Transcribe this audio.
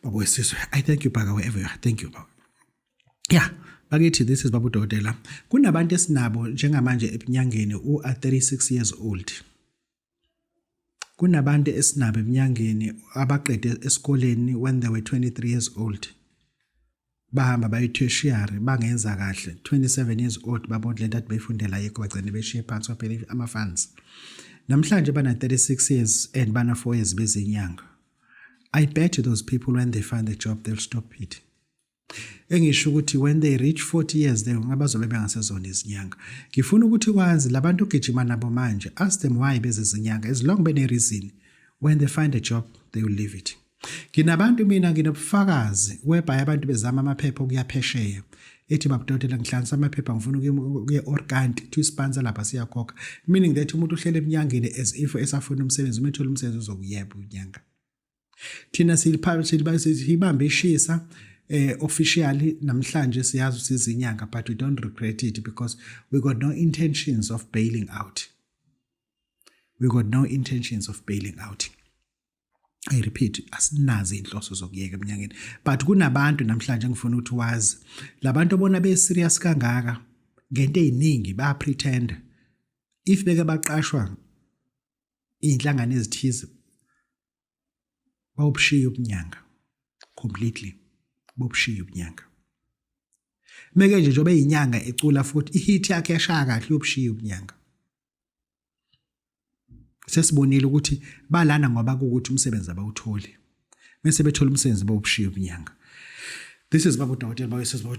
Baba Wesizwe, I thank you Baba wherever you are. Thank you Baba. Yeah, bakithi this is Baba Udokotela. Kunabantu esinabo njengamanje ebunyangeni u36 years old. Kunabantu esinabo ebunyangeni abaqede esikoleni when they were 23 years old. Bahamba bayi tertiary bangenza kahle 27 years old babona lento athi beyifundela yikho bagcine beshiye phansi baphela ama funds. Namhlanje bana 36 years and bana 4 years bezinyanga. I bet those people when they find a job they'll stop it. Engisho ukuthi when they reach 40 years they ngabazobe bengasezona izinyanga. Ngifuna ukuthi wazi labantu ogijima nabo manje ask them why bezizinyanga as long bene reason when they find a job they will leave it. Nginabantu mina nginobufakazi whereby abantu bezama amaphepha okuyaphesheya ethi babudokotela ngihlanza amaphepha ngifuna ukuye organti to sponsor lapha siyakhokha meaning that umuntu uhlele eminyangeni as if esafuna umsebenzi umethola umsebenzi uzokuyeba unyanga. Thina sibambe ishisa officially namhlanje siyazi sizinyanga but we don't regret it because we got no intentions of bailing out. We got no intentions of bailing out. I repeat, asinazi inhloso zokuyeka eminyangeni but kunabantu namhlanje ngifuna ukuthi wazi labantu obona be serious kangaka ngento eziningi ba pretend if beke baqashwa inhlangano ezithize bawubushiya ubunyanga completely bobushiya ubunyanga meke nje njobe inyanga ecula futhi ihit yakhe yashaya kahle yobushiya ubunyanga. Sesibonile ukuthi balana ngoba ukuthi umsebenzi abawutholi bese bethola umsebenzi bawubushiya ubunyanga. This is Baba Udokotela Baba Wesizwe.